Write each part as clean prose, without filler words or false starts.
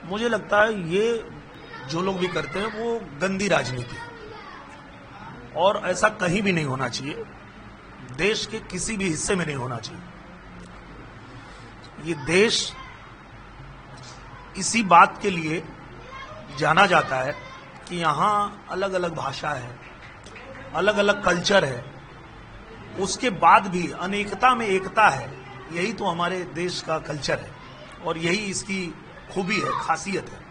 मुझे लगता है ये जो लोग भी करते हैं वो गंदी राजनीति है और ऐसा कहीं भी नहीं होना चाहिए। देश के किसी भी हिस्से में नहीं होना चाहिए। ये देश इसी बात के लिए जाना जाता है कि यहाँ अलग अलग भाषा है, अलग अलग कल्चर है, उसके बाद भी अनेकता में एकता है। यही तो हमारे देश का कल्चर है और यही इसकी खूबी है, खासियत है।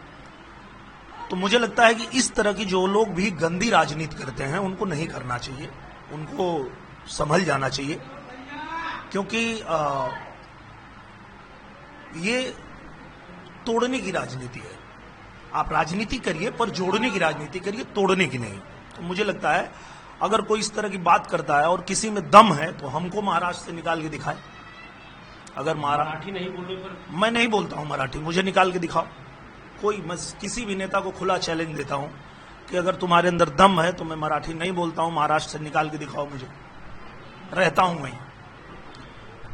तो मुझे लगता है कि इस तरह की जो लोग भी गंदी राजनीति करते हैं उनको नहीं करना चाहिए, उनको संभल जाना चाहिए, क्योंकि ये तोड़ने की राजनीति है। आप राजनीति करिए पर जोड़ने की राजनीति करिए, तोड़ने की नहीं। तो मुझे लगता है अगर कोई इस तरह की बात करता है और किसी में दम है तो हमको महाराष्ट्र से निकाल के दिखाए। अगर मराठी नहीं बोल रहे पर मैं नहीं बोलता हूं मराठी, मुझे निकाल के दिखाओ। मैं किसी भी नेता को खुला चैलेंज देता हूं कि अगर तुम्हारे अंदर दम है तो मैं मराठी नहीं बोलता हूं, महाराष्ट्र से निकाल के दिखाओ मुझे, रहता हूं वहीं।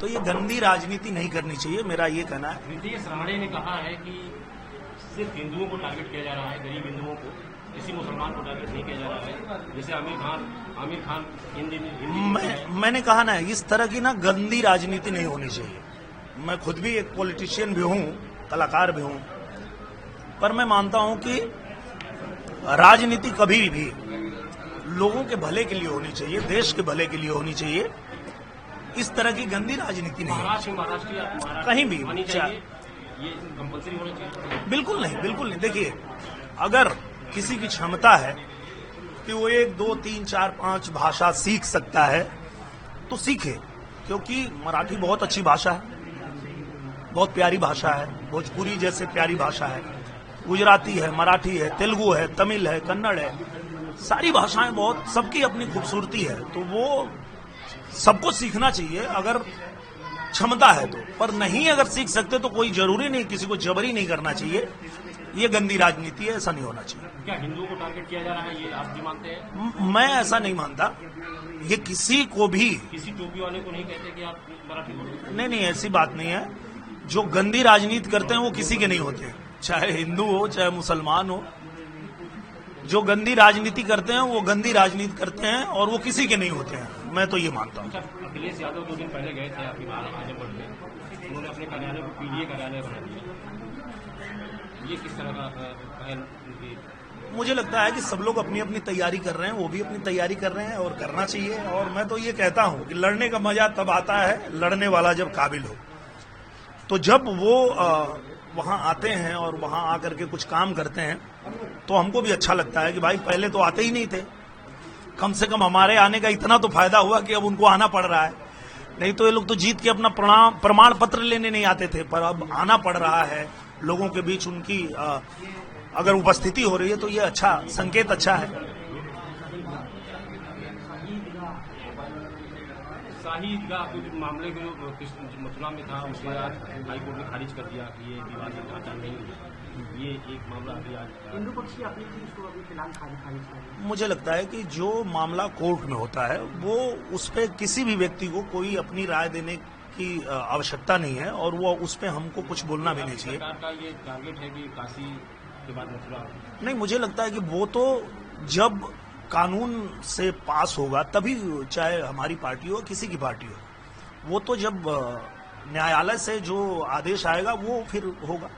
तो ये गंदी राजनीति नहीं करनी चाहिए, मेरा ये कहना है। नीतीश राणे ने कहा है कि सिर्फ हिंदुओं को टारगेट किया जा रहा है, गरीब हिंदुओं को, किसी मुसलमान को टारगेट नहीं किया जा रहा है। जैसे आमिर खान हिंदी मैंने कहा ना, इस तरह की ना गंदी राजनीति नहीं होनी चाहिए। मैं खुद भी एक पॉलिटिशियन भी हूं, कलाकार भी हूं, पर मैं मानता हूं कि राजनीति कभी भी लोगों के भले के लिए होनी चाहिए, देश के भले के लिए होनी चाहिए। इस तरह की गंदी राजनीति नहीं महाराष्ट्र कहीं भी ये कंपल्सरी होना चाहिए। बिल्कुल नहीं, बिल्कुल नहीं। देखिए, अगर किसी की क्षमता है कि वो 1, 2, 3, 4, 5 भाषा सीख सकता है तो सीखे, क्योंकि मराठी बहुत अच्छी भाषा है, बहुत प्यारी भाषा है, भोजपुरी जैसे प्यारी भाषा है, गुजराती है, मराठी है, तेलुगु है, तमिल है, कन्नड़ है, सारी भाषाएं बहुत, सबकी अपनी खूबसूरती है। तो वो सबको सीखना चाहिए अगर क्षमता है तो, पर नहीं अगर सीख सकते तो कोई जरूरी नहीं, किसी को जबरी नहीं करना चाहिए। ये गंदी राजनीति है, ऐसा नहीं होना चाहिए। क्या हिंदुओं को टारगेट किया जा रहा है, ये आप भी मानते हैं? मैं ऐसा नहीं मानता। ये किसी को भी, किसी टोपी वाले को नहीं कहते कि आप मराठी बोलो। नहीं, ऐसी बात नहीं है। जो गंदी राजनीति करते हैं वो किसी के नहीं होते, चाहे हिंदू हो चाहे मुसलमान हो। जो गंदी राजनीति करते हैं वो गंदी राजनीति करते हैं और वो किसी के नहीं होते हैं। मैं तो ये मानता हूँ। अखिलेश यादव 2 दिन पहले गए थे आपकी आजमगढ़ में, उन्होंने अपने कार्यालय को पीडीए कार्यालय बना दिया। ये किस तरह का पहल? मुझे लगता है कि सब लोग अपनी अपनी तैयारी कर रहे हैं, वो भी अपनी तैयारी कर रहे हैं और करना चाहिए। और मैं तो ये कहता हूँ कि लड़ने का मजा तब आता है लड़ने वाला जब काबिल हो। तो जब वो वहां आते हैं और वहां आकर के कुछ काम करते हैं तो हमको भी अच्छा लगता है कि भाई पहले तो आते ही नहीं थे, कम से कम हमारे आने का इतना तो फायदा हुआ कि अब उनको आना पड़ रहा है। नहीं तो ये लोग तो जीत के अपना प्रमाण पत्र लेने नहीं आते थे, पर अब आना पड़ रहा है लोगों के बीच। उनकी अगर उपस्थिति हो रही है तो ये अच्छा संकेत, अच्छा है। शाही ईदगाह कुछ मामले को मथुरा में था, उसके बाद हाईकोर्ट ने खारिज कर दिया कि ये विवादित ढांचा नहीं है। ये एक मामला अभी आज हिंदू पक्षी अपनी चीज को अभी फिलहाल खारिज कर। मुझे लगता है कि जो मामला कोर्ट में होता है वो उस पर किसी भी व्यक्ति को कोई अपनी राय देने की आवश्यकता नहीं है और वो उस पर हमको कुछ बोलना भी नहीं चाहिए। सरकार का ये टारगेट है कि काशी के बाद मथुरा। नहीं, मुझे लगता है कि वो तो जब कानून से पास होगा तभी, चाहे हमारी पार्टी हो किसी की पार्टी हो, वो तो जब न्यायालय से जो आदेश आएगा वो फिर होगा।